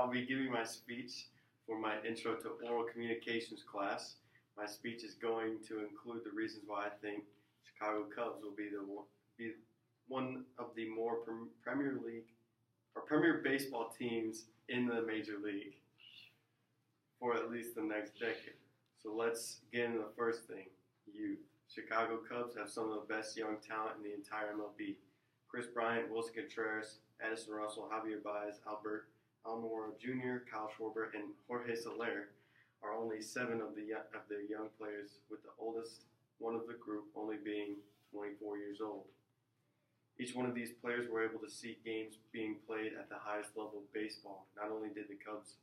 I'll be giving my speech for my Intro to Oral Communications class. My speech is going to include the reasons why I think Chicago Cubs will be one of the more Premier League or Premier Baseball teams in the Major League for at least the next decade. So let's get into the first thing, youth. Chicago Cubs have some of the best young talent in the entire MLB. Chris Bryant, Wilson Contreras, Addison Russell, Javier Baez, Albert Almora Jr., Kyle Schwarber, and Jorge Soler are only 7 of their young players, with the oldest one of the group only being 24 years old. Each one of these players were able to see games being played at the highest level of baseball. Not only did the Cubs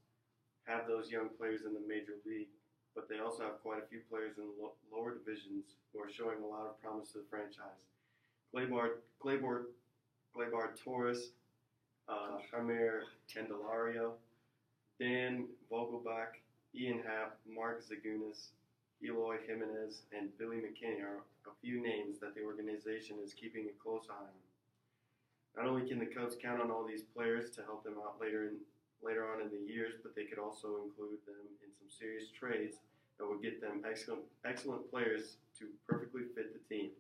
have those young players in the Major League, but they also have quite a few players in lower divisions who are showing a lot of promise to the franchise. Gleyber Torres, Javier Candelario, Dan Vogelbach, Ian Happ, Mark Zagunis, Eloy Jimenez, and Billy McKinney are a few names that the organization is keeping a close eye on. Not only can the Cubs count on all these players to help them out later on in the years, but they could also include them in some serious trades that will get them excellent players to perfectly fit the team.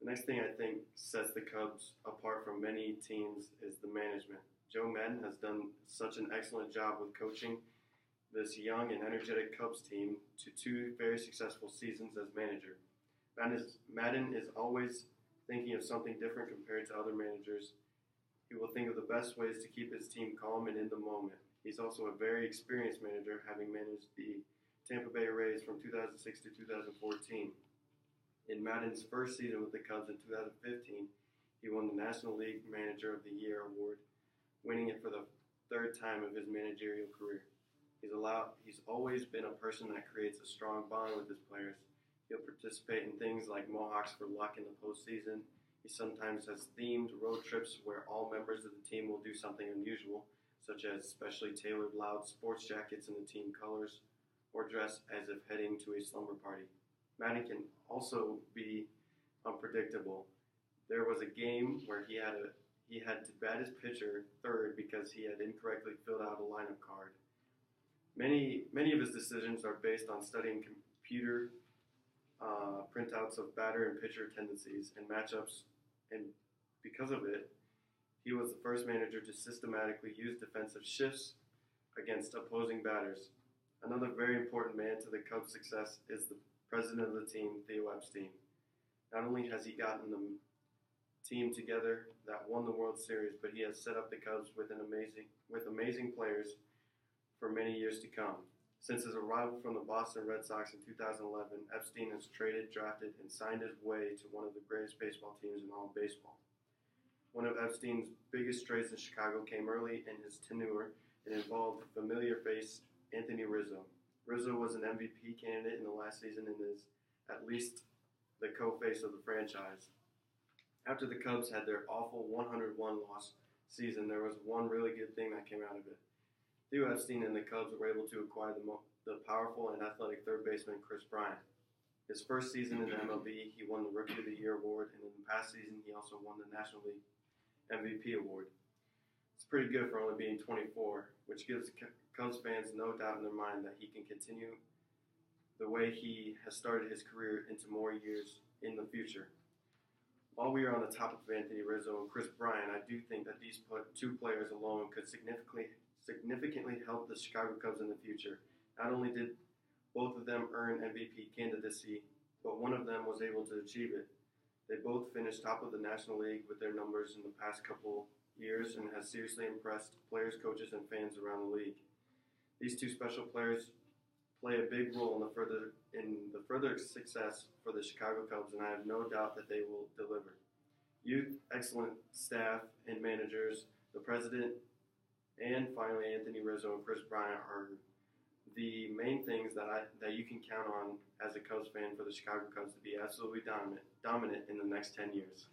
The next thing I think sets the Cubs apart from many teams is the management. Joe Maddon has done such an excellent job with coaching this young and energetic Cubs team to 2 very successful seasons as manager. Maddon is always thinking of something different compared to other managers. He will think of the best ways to keep his team calm and in the moment. He's also a very experienced manager, having managed the Tampa Bay Rays from 2006 to 2014. In Maddon's first season with the Cubs in 2015, he won the National League Manager of the Year award, winning it for the 3rd time of his managerial career. He's always been a person that creates a strong bond with his players. He'll participate in things like Mohawks for luck in the postseason. He sometimes has themed road trips where all members of the team will do something unusual, such as specially tailored loud sports jackets in the team colors, or dress as if heading to a slumber party. Maddon can also be unpredictable. There was a game where he had to bat his pitcher third because he had incorrectly filled out a lineup card. Many of his decisions are based on studying computer printouts of batter and pitcher tendencies and matchups, and because of it, he was the first manager to systematically use defensive shifts against opposing batters. Another very important man to the Cubs' success is the president of the team, Theo Epstein. Not only has he gotten the team together that won the World Series, but he has set up the Cubs with amazing players for many years to come. Since his arrival from the Boston Red Sox in 2011, Epstein has traded, drafted, and signed his way to one of the greatest baseball teams in all of baseball. One of Epstein's biggest trades in Chicago came early in his tenure and involved familiar face Anthony Rizzo. Rizzo was an MVP candidate in the last season and is at least the co-face of the franchise. After the Cubs had their awful 101-loss season, there was one really good thing that came out of it. Theo Epstein and the Cubs were able to acquire the powerful and athletic third baseman Chris Bryant. His first season in the MLB, he won the Rookie of the Year award, and in the past season, he also won the National League MVP award. It's pretty good for only being 24, which gives Cubs fans no doubt in their mind that he can continue the way he has started his career into more years in the future. While we are on the topic of Anthony Rizzo and Chris Bryant, I do think that these 2 players alone could significantly help the Chicago Cubs in the future. Not only did both of them earn MVP candidacy, but one of them was able to achieve it. They both finished top of the National League with their numbers in the past couple years and has seriously impressed players, coaches, and fans around the league. These 2 special players play a big role in the further success for the Chicago Cubs, and I have no doubt that they will deliver. Youth, excellent staff and managers, the president, and finally Anthony Rizzo and Chris Bryant are the main things that you can count on as a Cubs fan for the Chicago Cubs to be absolutely dominant in the next 10 years.